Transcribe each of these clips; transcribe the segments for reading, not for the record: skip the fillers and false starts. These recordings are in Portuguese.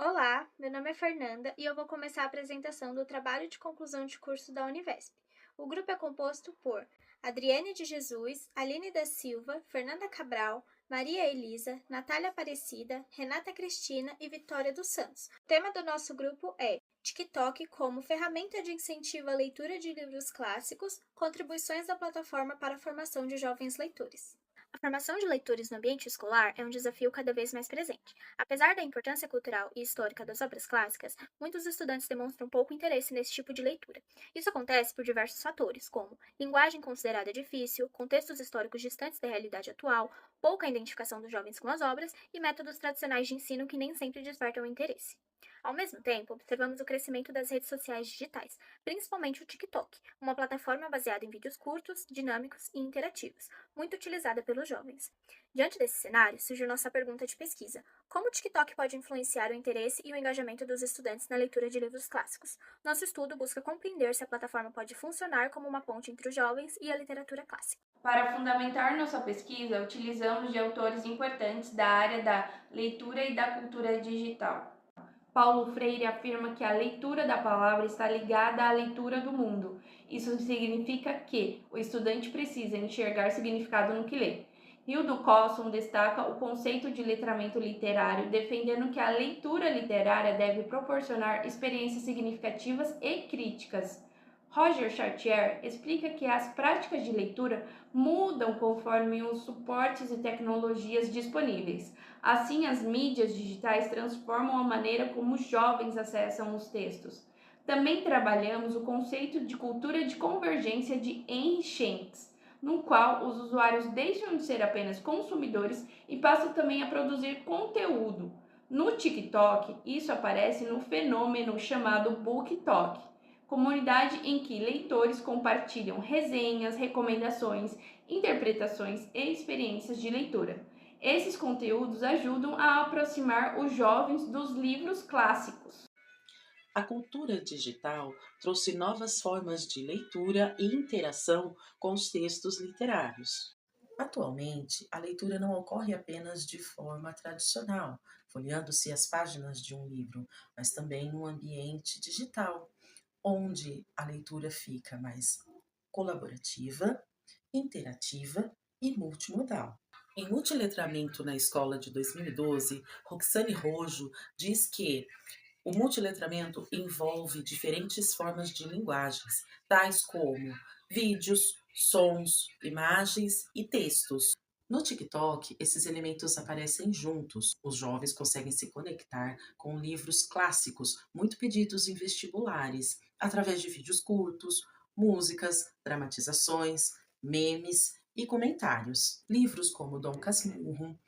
Olá, meu nome é Fernanda e eu vou começar a apresentação do trabalho de conclusão de curso da Univesp. O grupo é composto por Adriane de Jesus, Aline da Silva, Fernanda Cabral, Maria Elisa, Natália Aparecida, Renata Cristina e Vitória dos Santos. O tema do nosso grupo é TikTok como ferramenta de incentivo à leitura de livros clássicos, contribuições da plataforma para a formação de jovens leitores. A formação de leitores no ambiente escolar é um desafio cada vez mais presente. Apesar da importância cultural e histórica das obras clássicas, muitos estudantes demonstram pouco interesse nesse tipo de leitura. Isso acontece por diversos fatores, como linguagem considerada difícil, contextos históricos distantes da realidade atual, pouca identificação dos jovens com as obras e métodos tradicionais de ensino que nem sempre despertam o interesse. Ao mesmo tempo, observamos o crescimento das redes sociais digitais, principalmente o TikTok, uma plataforma baseada em vídeos curtos, dinâmicos e interativos, muito utilizada pelos jovens. Diante desse cenário, surgiu nossa pergunta de pesquisa: como o TikTok pode influenciar o interesse e o engajamento dos estudantes na leitura de livros clássicos? Nosso estudo busca compreender se a plataforma pode funcionar como uma ponte entre os jovens e a literatura clássica. Para fundamentar nossa pesquisa, utilizamos de autores importantes da área da leitura e da cultura digital. Paulo Freire afirma que a leitura da palavra está ligada à leitura do mundo. Isso significa que o estudante precisa enxergar significado no que lê. Hildo Cosson destaca o conceito de letramento literário, defendendo que a leitura literária deve proporcionar experiências significativas e críticas. Roger Chartier explica que as práticas de leitura mudam conforme os suportes e tecnologias disponíveis. Assim, as mídias digitais transformam a maneira como os jovens acessam os textos. Também trabalhamos o conceito de cultura de convergência de Henry Shanks, no qual os usuários deixam de ser apenas consumidores e passam também a produzir conteúdo. No TikTok, isso aparece no fenômeno chamado BookTok, comunidade em que leitores compartilham resenhas, recomendações, interpretações e experiências de leitura. Esses conteúdos ajudam a aproximar os jovens dos livros clássicos. A cultura digital trouxe novas formas de leitura e interação com os textos literários. Atualmente, a leitura não ocorre apenas de forma tradicional, folheando-se as páginas de um livro, mas também no ambiente digital, onde a leitura fica mais colaborativa, interativa e multimodal. Em Multiletramento na Escola de 2012, Roxane Rojo diz que o multiletramento envolve diferentes formas de linguagens, tais como vídeos, sons, imagens e textos. No TikTok, esses elementos aparecem juntos. Os jovens conseguem se conectar com livros clássicos, muito pedidos em vestibulares, através de vídeos curtos, músicas, dramatizações, memes e comentários. Livros como Dom Casmurro,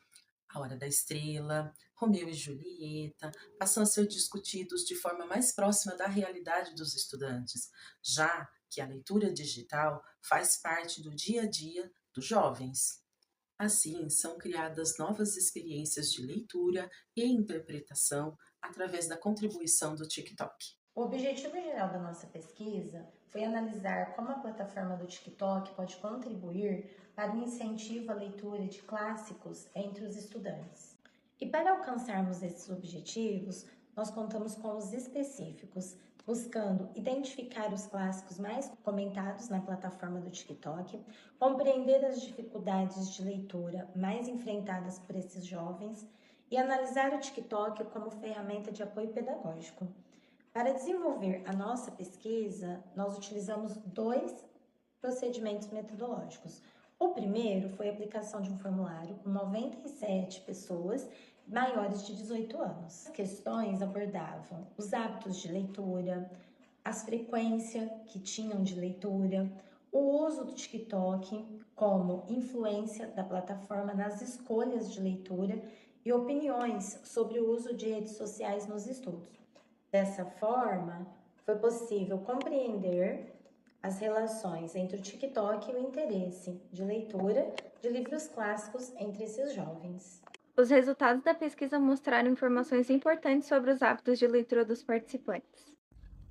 A Hora da Estrela, Romeu e Julieta, passam a ser discutidos de forma mais próxima da realidade dos estudantes, já que a leitura digital faz parte do dia a dia dos jovens. Assim, são criadas novas experiências de leitura e interpretação através da contribuição do TikTok. O objetivo geral da nossa pesquisa foi analisar como a plataforma do TikTok pode contribuir para o incentivo à leitura de clássicos entre os estudantes. E para alcançarmos esses objetivos, nós contamos com os específicos, buscando identificar os clássicos mais comentados na plataforma do TikTok, compreender as dificuldades de leitura mais enfrentadas por esses jovens e analisar o TikTok como ferramenta de apoio pedagógico. Para desenvolver a nossa pesquisa, nós utilizamos dois procedimentos metodológicos. O primeiro foi a aplicação de um formulário com 97 pessoas maiores de 18 anos. As questões abordavam os hábitos de leitura, as frequências que tinham de leitura, o uso do TikTok como influência da plataforma nas escolhas de leitura e opiniões sobre o uso de redes sociais nos estudos. Dessa forma, foi possível compreender as relações entre o TikTok e o interesse de leitura de livros clássicos entre esses jovens. Os resultados da pesquisa mostraram informações importantes sobre os hábitos de leitura dos participantes.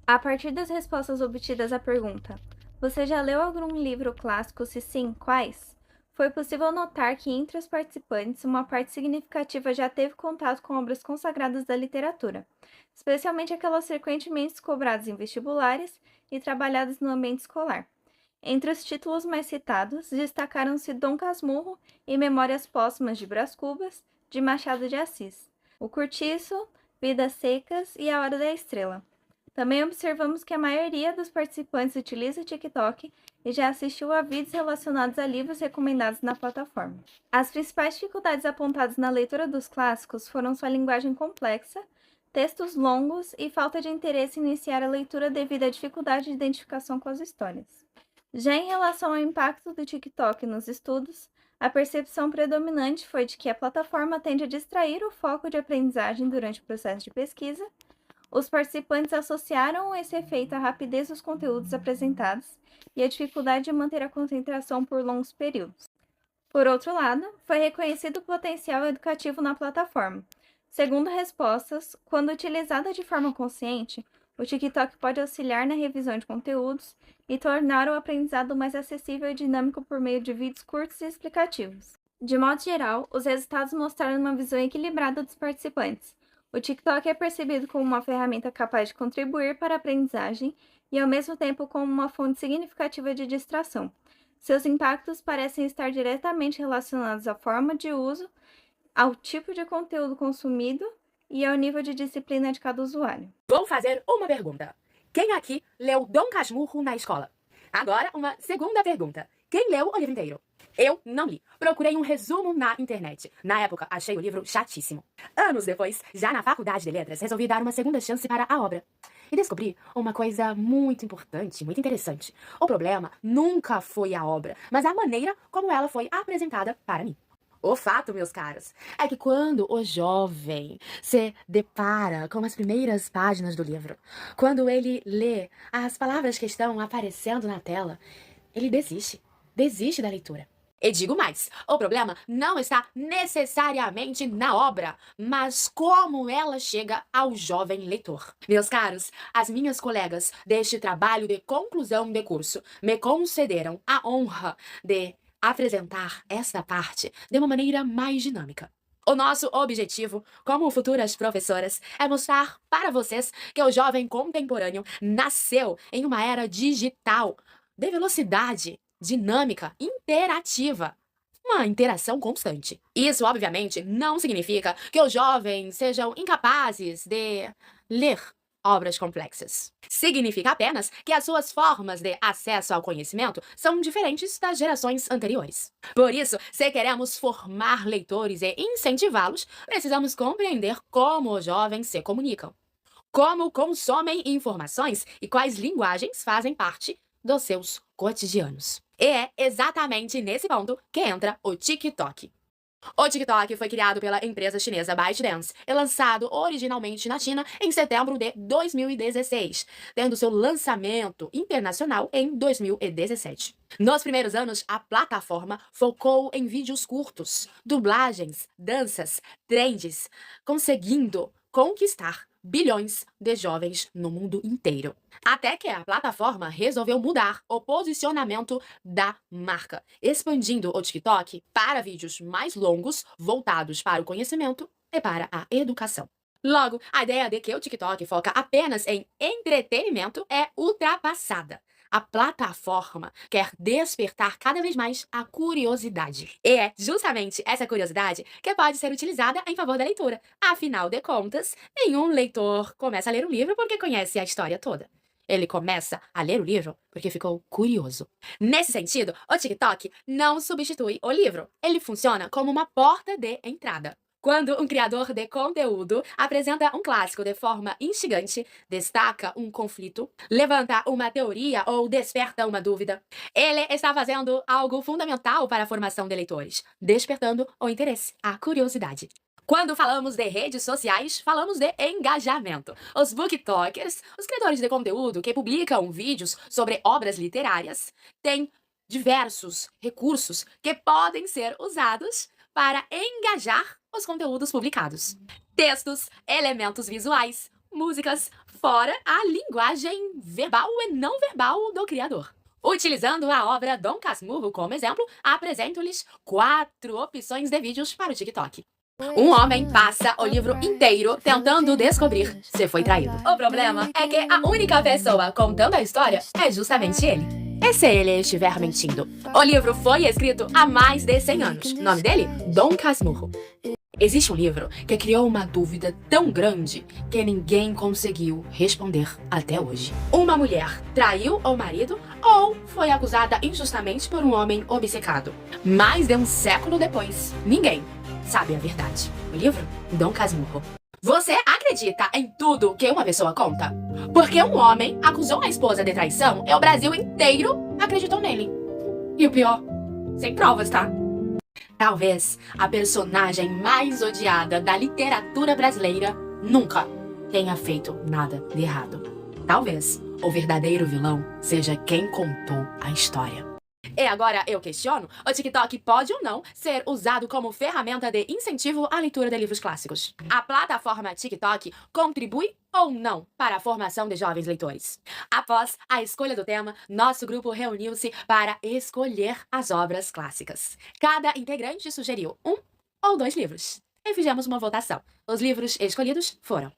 A partir das respostas obtidas à pergunta: você já leu algum livro clássico? Se sim, quais? foi possível notar que entre os participantes, uma parte significativa já teve contato com obras consagradas da literatura, especialmente aquelas frequentemente cobradas em vestibulares e trabalhadas no ambiente escolar. Entre os títulos mais citados, destacaram-se Dom Casmurro e Memórias Póstumas de Brás Cubas, de Machado de Assis, O Cortiço, Vidas Secas e A Hora da Estrela. Também observamos que a maioria dos participantes utiliza o TikTok e já assistiu a vídeos relacionados a livros recomendados na plataforma. As principais dificuldades apontadas na leitura dos clássicos foram sua linguagem complexa, textos longos e falta de interesse em iniciar a leitura devido à dificuldade de identificação com as histórias. Já em relação ao impacto do TikTok nos estudos, a percepção predominante foi de que a plataforma tende a distrair o foco de aprendizagem durante o processo de pesquisa. Os participantes associaram esse efeito à rapidez dos conteúdos apresentados e à dificuldade de manter a concentração por longos períodos. Por outro lado, foi reconhecido o potencial educativo na plataforma. Segundo respostas, quando utilizada de forma consciente, o TikTok pode auxiliar na revisão de conteúdos e tornar o aprendizado mais acessível e dinâmico por meio de vídeos curtos e explicativos. De modo geral, os resultados mostraram uma visão equilibrada dos participantes. O TikTok é percebido como uma ferramenta capaz de contribuir para a aprendizagem e, ao mesmo tempo, como uma fonte significativa de distração. Seus impactos parecem estar diretamente relacionados à forma de uso, ao tipo de conteúdo consumido e ao nível de disciplina de cada usuário. Vou fazer uma pergunta. Quem aqui leu Dom Casmurro na escola? Agora, uma segunda pergunta. Quem leu o livro inteiro? Eu não li. Procurei um resumo na internet. Na época, achei o livro chatíssimo. Anos depois, já na faculdade de letras, resolvi dar uma segunda chance para a obra. E descobri uma coisa muito importante, muito interessante. O problema nunca foi a obra, mas a maneira como ela foi apresentada para mim. O fato, meus caros, é que quando o jovem se depara com as primeiras páginas do livro, quando ele lê as palavras que estão aparecendo na tela, ele desiste da leitura. E digo mais, o problema não está necessariamente na obra, mas como ela chega ao jovem leitor. Meus caros, as minhas colegas deste trabalho de conclusão de curso me concederam a honra de apresentar esta parte de uma maneira mais dinâmica. O nosso objetivo, como futuras professoras, é mostrar para vocês que o jovem contemporâneo nasceu em uma era digital, de velocidade, dinâmica, interativa. Uma interação constante. Isso, obviamente, não significa que os jovens sejam incapazes de ler obras complexas. Significa apenas que as suas formas de acesso ao conhecimento são diferentes das gerações anteriores. Por isso, se queremos formar leitores e incentivá-los, precisamos compreender como os jovens se comunicam, como consomem informações e quais linguagens fazem parte dos seus cotidianos. E é exatamente nesse ponto que entra o TikTok. O TikTok foi criado pela empresa chinesa ByteDance e lançado originalmente na China em setembro de 2016, tendo seu lançamento internacional em 2017. Nos primeiros anos, a plataforma focou em vídeos curtos, dublagens, danças, trends, conseguindo conquistar bilhões de jovens no mundo inteiro. Até que a plataforma resolveu mudar o posicionamento da marca, expandindo o TikTok para vídeos mais longos, voltados para o conhecimento e para a educação. Logo, a ideia de que o TikTok foca apenas em entretenimento é ultrapassada. A plataforma quer despertar cada vez mais a curiosidade. E é justamente essa curiosidade que pode ser utilizada em favor da leitura. Afinal de contas, nenhum leitor começa a ler um livro porque conhece a história toda. Ele começa a ler o livro porque ficou curioso. Nesse sentido, o TikTok não substitui o livro. Ele funciona como uma porta de entrada. Quando um criador de conteúdo apresenta um clássico de forma instigante, destaca um conflito, levanta uma teoria ou desperta uma dúvida, ele está fazendo algo fundamental para a formação de leitores, despertando o interesse, a curiosidade. Quando falamos de redes sociais, falamos de engajamento. Os booktokers, os criadores de conteúdo que publicam vídeos sobre obras literárias, têm diversos recursos que podem ser usados para engajar os conteúdos publicados. Textos, elementos visuais, músicas, fora a linguagem verbal e não verbal do criador. Utilizando a obra Dom Casmurro como exemplo, apresento-lhes 4 opções de vídeos para o TikTok. Um homem passa o livro inteiro tentando descobrir se foi traído. O problema é que a única pessoa contando a história é justamente ele. E se ele estiver mentindo? O livro foi escrito há mais de 100 anos. O nome dele? Dom Casmurro. Existe um livro que criou uma dúvida tão grande que ninguém conseguiu responder até hoje. Uma mulher traiu o marido ou foi acusada injustamente por um homem obcecado? Mais de um século depois, ninguém sabe a verdade. O livro Dom Casmurro. Você acredita em tudo que uma pessoa conta? Porque um homem acusou a esposa de traição e o Brasil inteiro acreditou nele. E o pior, sem provas, tá? Talvez a personagem mais odiada da literatura brasileira nunca tenha feito nada de errado. Talvez o verdadeiro vilão seja quem contou a história. E agora eu questiono, o TikTok pode ou não ser usado como ferramenta de incentivo à leitura de livros clássicos? A plataforma TikTok contribui ou não para a formação de jovens leitores? Após a escolha do tema, nosso grupo reuniu-se para escolher as obras clássicas. Cada integrante sugeriu 1 ou 2 livros. E fizemos uma votação. Os livros escolhidos foram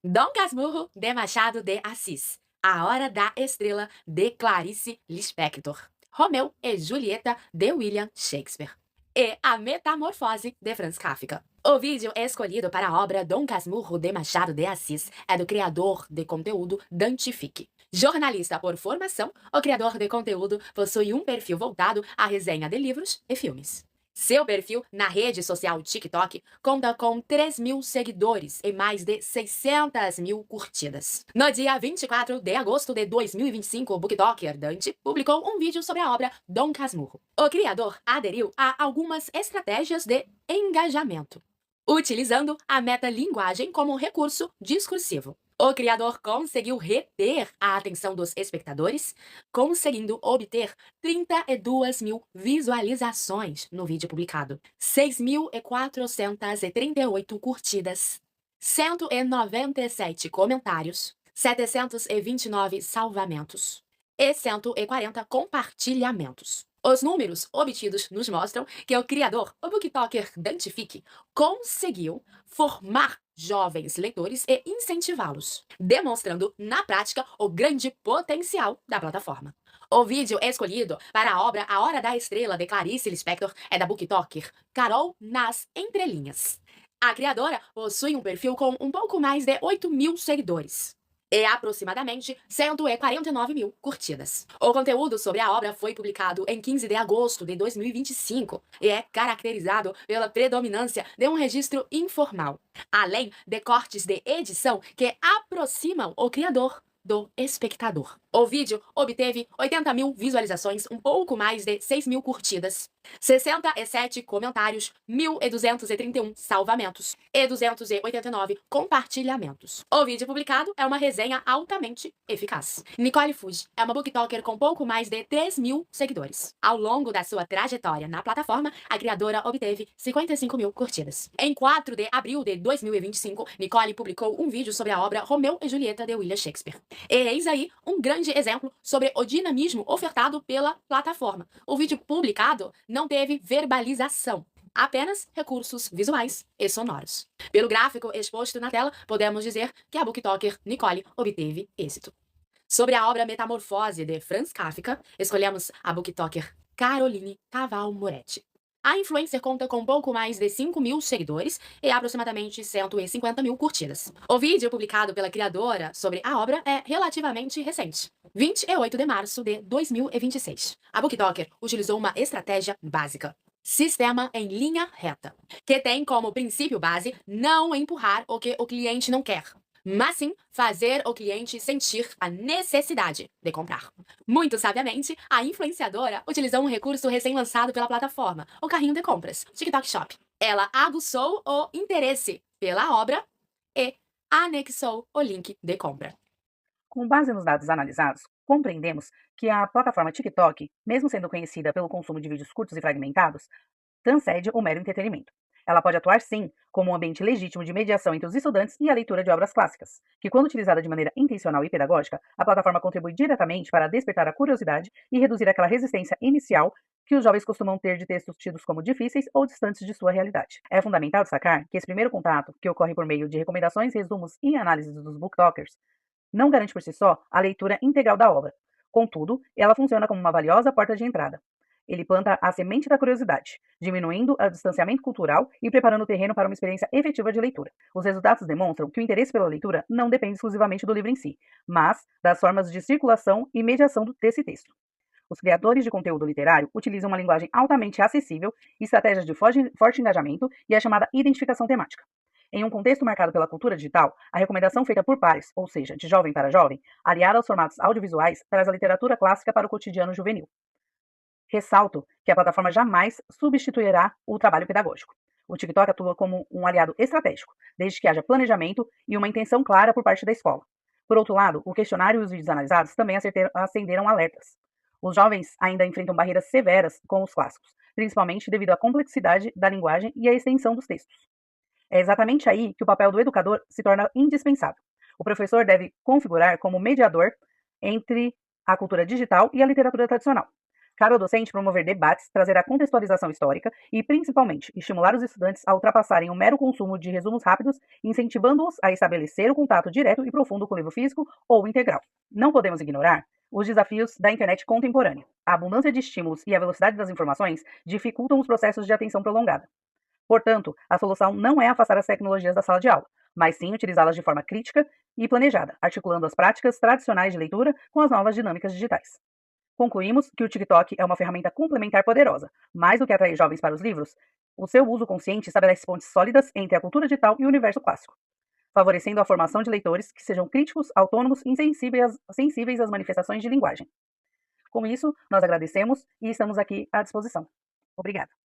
Dom Casmurro, de Machado de Assis, A Hora da Estrela, de Clarice Lispector, Romeu e Julieta, de William Shakespeare, e A Metamorfose, de Franz Kafka. O vídeo escolhido para a obra Dom Casmurro, de Machado de Assis é do criador de conteúdo Dante Fique. Jornalista por formação, o criador de conteúdo possui um perfil voltado à resenha de livros e filmes. Seu perfil na rede social TikTok conta com 3.000 seguidores e mais de 600.000 curtidas. No dia 24 de agosto de 2025, o booktoker Dante publicou um vídeo sobre a obra Dom Casmurro. O criador aderiu a algumas estratégias de engajamento, utilizando a metalinguagem como recurso discursivo. O criador conseguiu reter a atenção dos espectadores, conseguindo obter 32.000 visualizações no vídeo publicado, 6.438 curtidas, 197 comentários, 729 salvamentos e 140 compartilhamentos. Os números obtidos nos mostram que o criador, o booktoker Dante Fique, conseguiu formar jovens leitores e incentivá-los, demonstrando na prática o grande potencial da plataforma. O vídeo escolhido para a obra A Hora da Estrela, de Clarice Lispector, é da booktoker Carol Nas Entrelinhas. A criadora possui um perfil com um pouco mais de 8.000 seguidores e aproximadamente 149.000 curtidas. O conteúdo sobre a obra foi publicado em 15 de agosto de 2025 e é caracterizado pela predominância de um registro informal, além de cortes de edição que aproximam o criador do espectador. O vídeo obteve 80.000 visualizações, um pouco mais de 6.000 curtidas, 67 comentários, 1.231 salvamentos e 289 compartilhamentos. O vídeo publicado é uma resenha altamente eficaz. Nicole Fuji é uma booktoker com pouco mais de 3.000 seguidores. Ao longo da sua trajetória na plataforma, a criadora obteve 55.000 curtidas. Em 4 de abril de 2025, Nicole publicou um vídeo sobre a obra Romeu e Julieta, de William Shakespeare. E eis aí um grande exemplo sobre o dinamismo ofertado pela plataforma. O vídeo publicado não teve verbalização, apenas recursos visuais e sonoros. Pelo gráfico exposto na tela, podemos dizer que a booktoker Nicole obteve êxito. Sobre a obra Metamorfose, de Franz Kafka, escolhemos a booktoker Caroline Caval Moretti. A influencer conta com pouco mais de 5.000 seguidores e aproximadamente 150.000 curtidas. O vídeo publicado pela criadora sobre a obra é relativamente recente, 28 de março de 2026. A booktoker utilizou uma estratégia básica: sistema em linha reta, que tem como princípio base não empurrar o que o cliente não quer, mas sim fazer o cliente sentir a necessidade de comprar. Muito sabiamente, a influenciadora utilizou um recurso recém-lançado pela plataforma, o carrinho de compras, TikTok Shop. Ela aguçou o interesse pela obra e anexou o link de compra. Com base nos dados analisados, compreendemos que a plataforma TikTok, mesmo sendo conhecida pelo consumo de vídeos curtos e fragmentados, transcende o mero entretenimento. Ela pode atuar, sim, como um ambiente legítimo de mediação entre os estudantes e a leitura de obras clássicas, que, quando utilizada de maneira intencional e pedagógica, a plataforma contribui diretamente para despertar a curiosidade e reduzir aquela resistência inicial que os jovens costumam ter de textos tidos como difíceis ou distantes de sua realidade. É fundamental destacar que esse primeiro contato, que ocorre por meio de recomendações, resumos e análises dos booktalkers, não garante por si só a leitura integral da obra. Contudo, ela funciona como uma valiosa porta de entrada. Ele planta a semente da curiosidade, diminuindo o distanciamento cultural e preparando o terreno para uma experiência efetiva de leitura. Os resultados demonstram que o interesse pela leitura não depende exclusivamente do livro em si, mas das formas de circulação e mediação desse texto. Os criadores de conteúdo literário utilizam uma linguagem altamente acessível, estratégias de forte engajamento e a chamada identificação temática. Em um contexto marcado pela cultura digital, a recomendação feita por pares, ou seja, de jovem para jovem, aliada aos formatos audiovisuais, traz a literatura clássica para o cotidiano juvenil. Ressalto que a plataforma jamais substituirá o trabalho pedagógico. O TikTok atua como um aliado estratégico, desde que haja planejamento e uma intenção clara por parte da escola. Por outro lado, o questionário e os vídeos analisados também acenderam alertas. Os jovens ainda enfrentam barreiras severas com os clássicos, principalmente devido à complexidade da linguagem e à extensão dos textos. É exatamente aí que o papel do educador se torna indispensável. O professor deve configurar como mediador entre a cultura digital e a literatura tradicional. Cabe ao docente promover debates, trazer a contextualização histórica e, principalmente, estimular os estudantes a ultrapassarem o mero consumo de resumos rápidos, incentivando-os a estabelecer o contato direto e profundo com o livro físico ou integral. Não podemos ignorar os desafios da internet contemporânea. A abundância de estímulos e a velocidade das informações dificultam os processos de atenção prolongada. Portanto, a solução não é afastar as tecnologias da sala de aula, mas sim utilizá-las de forma crítica e planejada, articulando as práticas tradicionais de leitura com as novas dinâmicas digitais. Concluímos que o TikTok é uma ferramenta complementar poderosa. Mais do que atrair jovens para os livros, o seu uso consciente estabelece pontes sólidas entre a cultura digital e o universo clássico, favorecendo a formação de leitores que sejam críticos, autônomos e sensíveis às manifestações de linguagem. Com isso, nós agradecemos e estamos aqui à disposição. Obrigada.